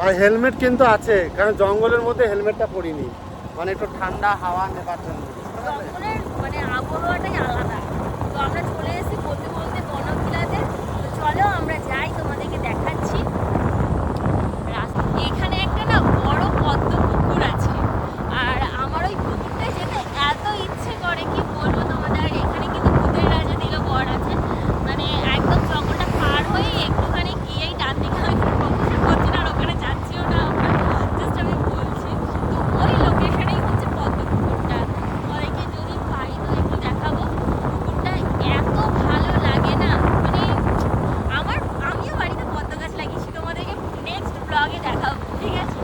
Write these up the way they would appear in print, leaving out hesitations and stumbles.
আর helmet কিন্তু আছে, কারণ জঙ্গলের মধ্যে হেলমেটটা পরিনি, মানে একটু ঠান্ডা হাওয়া নেবার জন্য। জঙ্গলের মানে আবহাওয়াটাই আলাদা। তো আমরা চলে এসেছি বলতে বলতে বনবিলাতে। তো চলো আমরা যাই, তোমাদেরকে দেখাচ্ছি। এখানে একটা না বড় পদ্ম পুকুর আছে, আর আমার ওই পুকুরটায় যেতে এত ইচ্ছে করে কি বলবো তোমাদের। আর এখানে কিন্তু ভূতের রাজা দিলবর আছে, মানে একদম জঙ্গলটা পার হয়ে একটুখানি গিয়েই ডান দিকে, আমি প্রমোশন করছি না আর ওখানে যাচ্ছিও না আমরা, জাস্ট আমি বলছি। তো ওই লোকেশনেই হচ্ছে পদ্ম পুকুরটা। তোমাদেরকে যদি পাই তো একটু দেখাবো। পুকুরটা এত ভালো লাগে না, মানে আমিও বাড়িতে পদ্ম গাছ লাগিয়েছি, তোমাদেরকে নেক্সট ব্লগে দেখাবো, ঠিক আছে?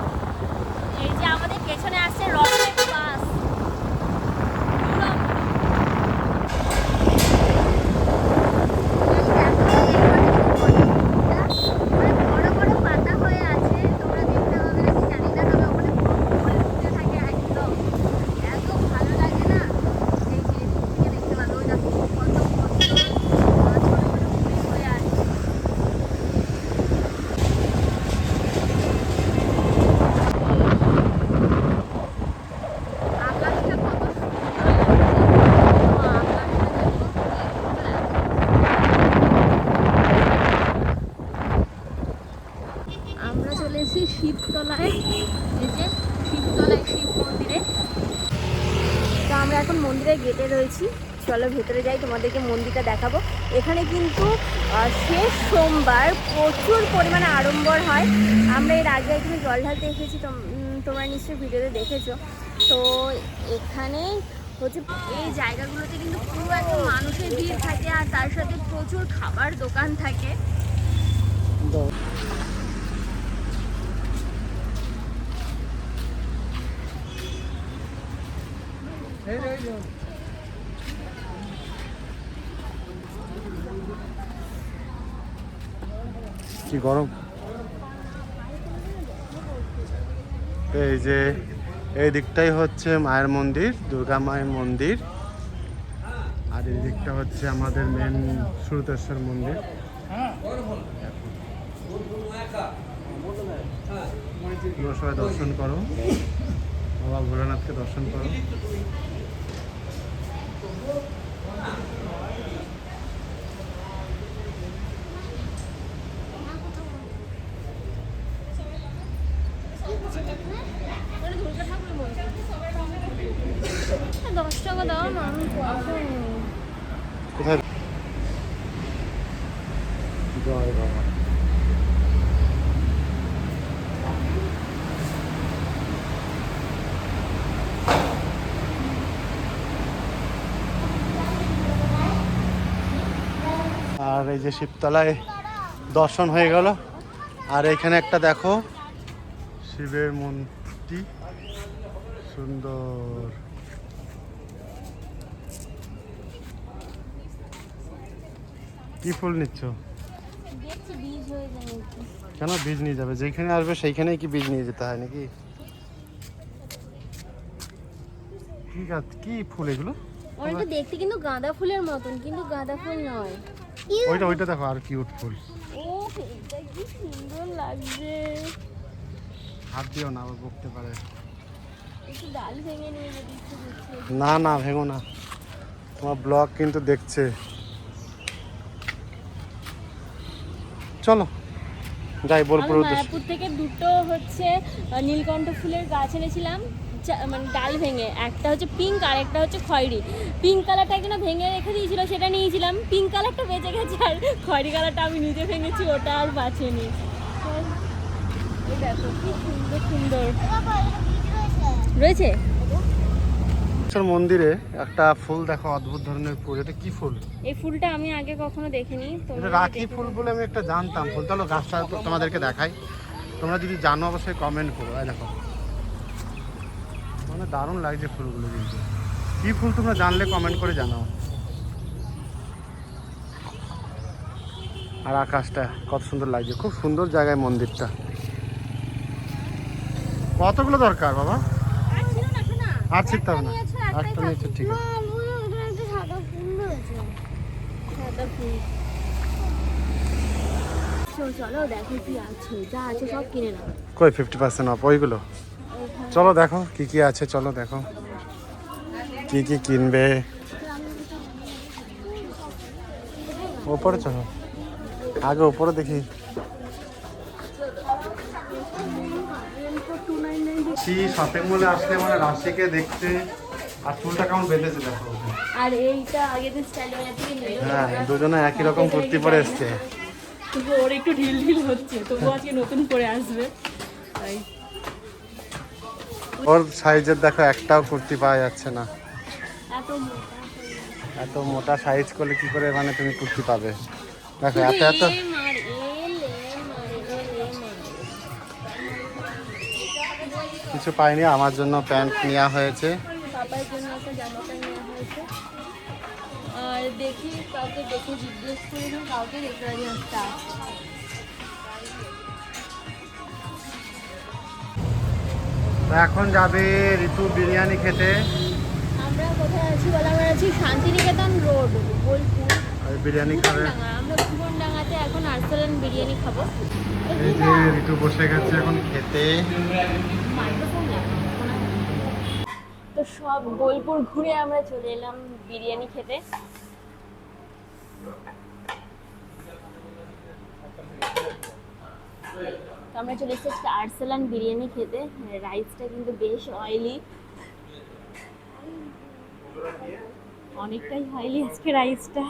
এই যে আমাদের পেছনে আসছে রকেট বাস। বড় বড় পাতা হয়ে আছে, তোমরা দেখতে পাবে নাকি জানি না, তবে ওখানে পুরো ফুল ফুটে থাকে একদম, এত ভালো লাগে না। এই যে এদিকে দেখতে পাবে, ওই দেখো কত ছোট ছোট ফুল হয়ে আছে। আকাশটা কত সুন্দর লাগছে, আমরা চলে এসেছি শিবতলায়। এই যে শিবতলায় শিব মন্দিরে। তো আমরা এখন মন্দিরের গেটে রয়েছি, চলো ভেতরে যাই, তোমাদেরকে মন্দিরটা দেখাবো। এখানে কিন্তু শেষ সোমবার প্রচুর পরিমাণে আড়ম্বর হয়। আমরা এর আগে এখানে জল ঢালতে এসেছি, তোমরা নিশ্চয়ই ভিডিওতে দেখেছো। তো এখানে হচ্ছে এই জায়গাগুলোতে কিন্তু পুরো একদম মানুষের ভিড় থাকে, আর তার সাথে প্রচুর খাবার দোকান থাকে। কি গরম। এই যে এই দিকটাই হচ্ছে মায়ের মন্দির, দুর্গা মায়ের মন্দির, আর এই দিকটা হচ্ছে আমাদের মেন সুরতেশ্বর মন্দির। তোমরা সবাই দর্শন করো, বাবা ভোলানাথকে দর্শন করো। দশ টাকা দাও না, আমি পয়সা নেই। কোথায়? জয় বাবা। আর এই যে শিবতলায় দর্শন হয়ে গেল, আর এখানে একটা দেখো শিবের মূর্তি, সুন্দর। কি ফুল নিচ্ছ? দেখছি বীজ হয়ে যাবে। কেন বীজ নিয়ে যাবে? যেখানে আসবে সেইখানেই কি বীজ নিয়ে যেতে হয় নাকি? ঠিক আছে, কি ফুল এগুলো? অনেকটা দেখতে কিন্তু গাঁদা ফুলের মতন, কিন্তু গাঁদা ফুল নয়। ওইটা দেখো, আর কিউট ফুল। ও এটা কি সুন্দর লাগছে। হাত দিও না, আবার বকতে পারে। একটু ডাল ভেঙে নিয়ে যেতে ইচ্ছে করছে। না না, ভেঙো না, তোমার ব্লগ কিন্তু দেখছে। চলো যাই বোলপুর আমি উদ্দেশ্যে। মায়াপুর থেকে দুটো হচ্ছে নীলকণ্ঠ ফুলের গাছ এনেছিলাম, মানে ডাল ভেঙে। একটা হচ্ছে পিঙ্ক আর একটা হচ্ছে খয়েরি। পিঙ্ক কালারটা একজন ভেঙে রেখে দিয়েছিল, সেটা নিয়েছিলাম। পিঙ্ক কালারটা বেঁচে গেছে, আর খয়েরি কালারটা আমি নিজে ভেঙেছি, ওটা আর বাঁচেনি। এই দেখো কি সুন্দর সুন্দর রয়েছে। মন্দিরে একটা ফুল দেখো, অদ্ভুত ধরনের ফুল। এটা কি ফুল? এই ফুলটা আমি আগে কখনো দেখিনি। এটা রাখি ফুল বলে আমি একটা জানতাম ফুল। চলো গাছটা তোমাদেরকে দেখাই, তোমরা যদি জানো অবশ্যই কমেন্ট করো। এই দেখো, মানে দারুণ লাগছে ফুলগুলো। কিন্তু কি ফুল তোমরা জানলে কমেন্ট করে জানাও। আর আকাশটা কত সুন্দর লাগছে, খুব সুন্দর জায়গায় মন্দিরটা। কতগুলো দরকার বাবা? আর ছিটতে হবে না, একটা নিয়েছো, ঠিক আছে। চলো দেখো কি আছে, যা আছে সব কিনে নাও। কই 50% অফ ওইগুলো? চলো দেখো কি কি আছে, চলো দেখো কি কি কিনবে। ওপরে চলো, আগে ওপরে দেখি কি শপিং মলে আসলে মানে রাশিকে দেখতে। আর চুলটা কেমন বেঁধেছে দেখো। আর এইটা আগে যে স্টাইল থেকে নিল, হ্যাঁ দুজনে একই রকম কুর্তি পরে এসছে। কিন্তু ওর একটু ঢিল ঢিল হচ্ছে, তবু আজকে নতুন করে আসবে তাই। ওর সাইজের দেখো একটাও কুর্তি পাওয়া যাচ্ছে না। এত মোটা এত মোটা সাইজ করলে কি করে মানে তুমি কুর্তি পাবে? দেখো এত এত কিছু পাইনি। আমার জন্য প্যান্ট নেওয়া হয়েছে। পাপার জন্য একটা জামা প্যান্ট নেওয়া হয়েছে। আর দেখি কাউকে দেখে জিজ্ঞেস করে নিই, কাউকে দেখতে পারি একটা। তো এখন যাবে ঋতু বিরিয়ানি খেতে। আমরা কোথায় আছি বলে, আমরা আছি শান্তিনিকেতন রোড, বোলপুর। আর বিরিয়ানি খাবে। আমরা ভুবনডাঙ্গাতে এখন আর্সেলান বিরিয়ানি খাবো। এই যে ঋতু বসে গেছে এখন খেতে। তো সব বোলপুর ঘুরে আমরা চলে এলাম বিরিয়ানি খেতে। তো আমরা চলে এসেছি আর্সেলান বিরিয়ানি খেতে। রাইসটা কিন্তু বেশ অয়েলি, অনেকটাই অয়েলি আজকে রাইসটা।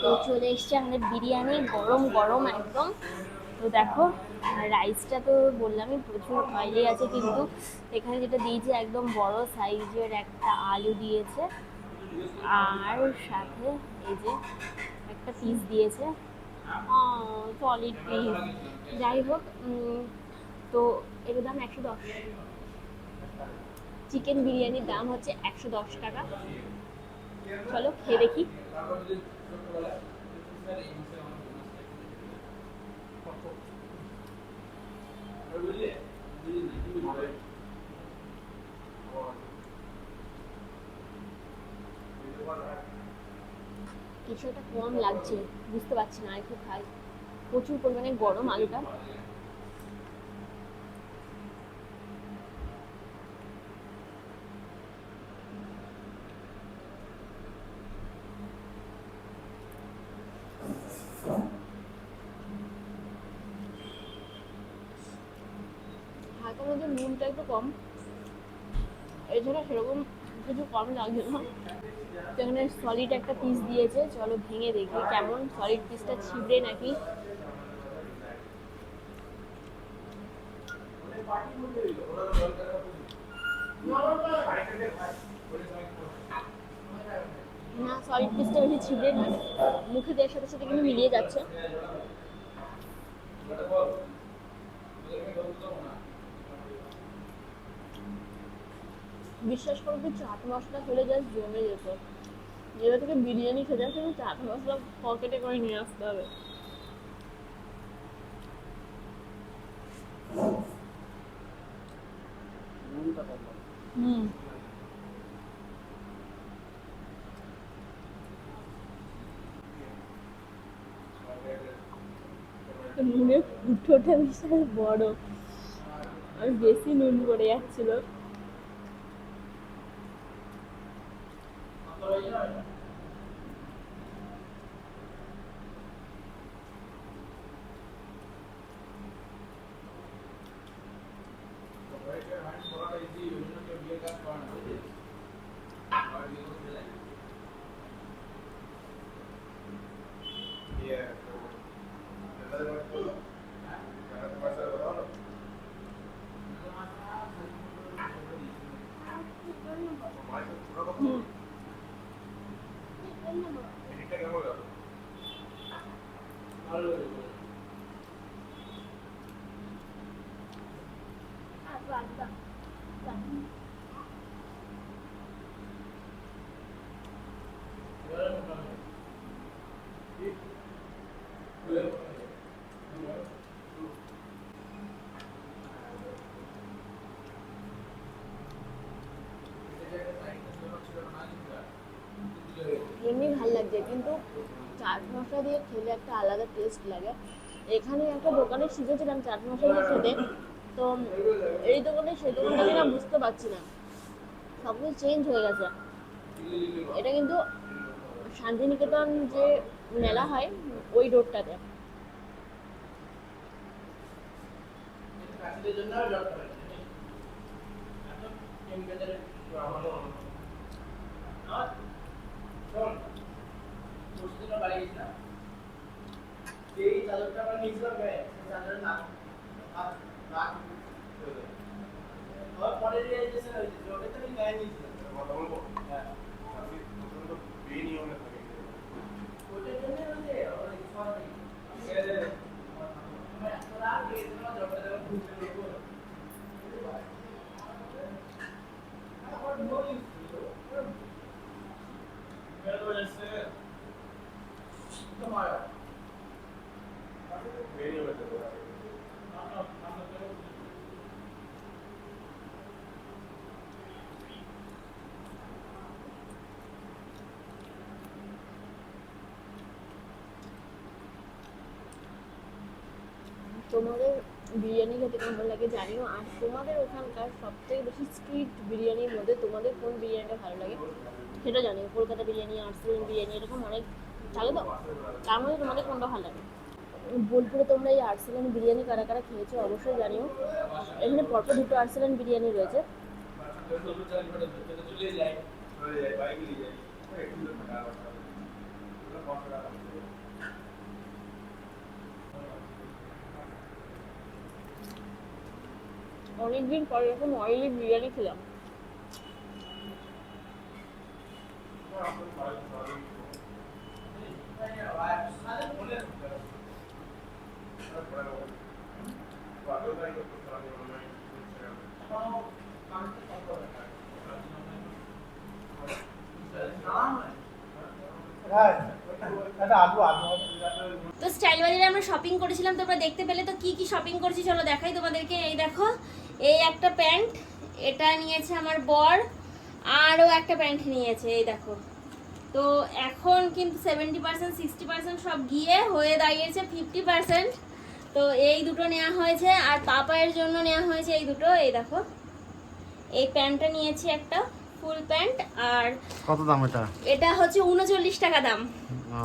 তো চলে এসছে আমাদের বিরিয়ানি, গরম গরম একদম। তো দেখো রাইসটা তো বললামই প্রচুর অয়েলি আছে, কিন্তু এখানে যেটা দিয়েছে একদম বড় সাইজের একটা আলু দিয়েছে, আর সাথে এই যে একটা পিস দিয়েছে, সলিড পিস। যাই হোক, তো এর দাম 110। চিকেন বিরিয়ানির দাম হচ্ছে 110 টাকা। চলো খেয়ে দেখি। কিছু একটা কম লাগছে, বুঝতে পারছি না, একটু খাই। প্রচুর পরিমাণে গরম আলুটা। হালকার মধ্যে নুনটা একটু কম, এছাড়া সেরকম কিছু কম লাগছে না। এখানে সলিড একটা পিস দিয়েছে, চলো ভেঙে দেখি কেমন, সলিড পিসটা ছিবড়ে নাকি। না, সলিড পিসটা বেশি ছিবড়ে না, মুখে দেওয়ার সাথে সাথে কিন্তু মিলিয়ে যাচ্ছে। বিশ্বাস করো কি, চাট মশলা হলে জাস্ট জমে যেত। যেটা থেকে বিরিয়ানি খেতে আসলে চাট মশলা পকেটে করে নিয়ে আসতে হবে। নুনের ফুটোটা বিশাল বড়, আর বেশি নুন পড়ে যাচ্ছিল। এমনি ভালো লাগছে, কিন্তু চাট মশলা দিয়ে খেলে একটা আলাদা টেস্ট লাগে। এখানে একটা দোকানে শিখেছিলাম চাট মশলা দিয়ে খেতে, তো এই দোকানে সেই দোকানটাকে না বুঝতে পারছি না, সব কিছু চেঞ্জ হয়ে গেছে। এটা কিন্তু শান্তিনিকেতন যে মেলা হয় ওই রোডটাতে। তোমাদের বিরিয়ানি খেতে কেমন লাগে জানিও, আর তোমাদের ওখানকার সব থেকে বেশি স্ট্রিট বিরিয়ানির মধ্যে তোমাদের কোন বিরিয়ানিটা ভালো লাগে সেটা জানিও। কলকাতা বিরিয়ানি, আর্সেলান বিরিয়ানি, এরকম অনেক থাকে তো, তার মধ্যে তোমাদের কোনটা ভালো লাগে। বোলপুরে তোমরা এই আর্সেলান বিরিয়ানি কারা কারা খেয়েছো অবশ্যই জানিও। এখানে পরপর 2টো আর্সেলান বিরিয়ানি রয়েছে। অনেকদিন পরে এরকম অয়েলি বিরিয়ানি খেলাম। তো স্টাইল বাজারে আমরা শপিং করেছিলাম, তোমরা দেখতে পেলে। তো কি কি শপিং করেছি চলো দেখাই তোমাদেরকে। এই দেখো, এই একটা প্যান্ট, এটা নিয়েছে আমার বর, আরও একটা প্যান্ট নিয়েছে, এই দেখো। তো এখন কিন্তু 70% 60% সব গিয়ে হয়ে দাঁড়িয়েছে 50%। তো এই দুটো নেওয়া হয়েছে, আর পাপায়ের জন্য নেওয়া হয়েছে এই দুটো। এই দেখো, এই প্যান্টটা নিয়েছি একটা ফুল প্যান্ট। আর কত দাম এটা? এটা হচ্ছে 39 টাকা দাম। ও,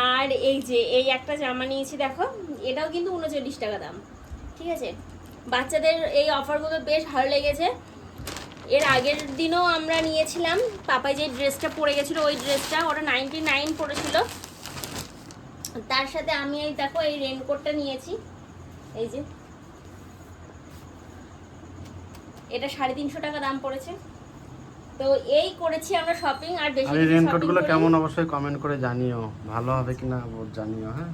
আর এই যে এই একটা জামা নিয়েছি দেখো, এটাও কিন্তু 39 টাকা দাম। ঠিক আছে, বাচ্চাদের এই অফারগুলো বেশ ভালো লেগেছে। এর আগের দিনও আমরা নিয়েছিলাম, পাপাই যে ড্রেসটা পরে গেছিলো ওই ড্রেসটা, ওটা 99 পড়েছিল। তার সাথে আমি এই দেখো এই রেনকোটটা নিয়েছি, এই যে এটা 350 টাকা দাম পড়েছে। তো এই করেছি আমরা শপিং। আর বেশি আর এই রেনকোটগুলো কেমন অবশ্যই কমেন্ট করে জানিও, ভালো হবে কিনা জানিও, হ্যাঁ।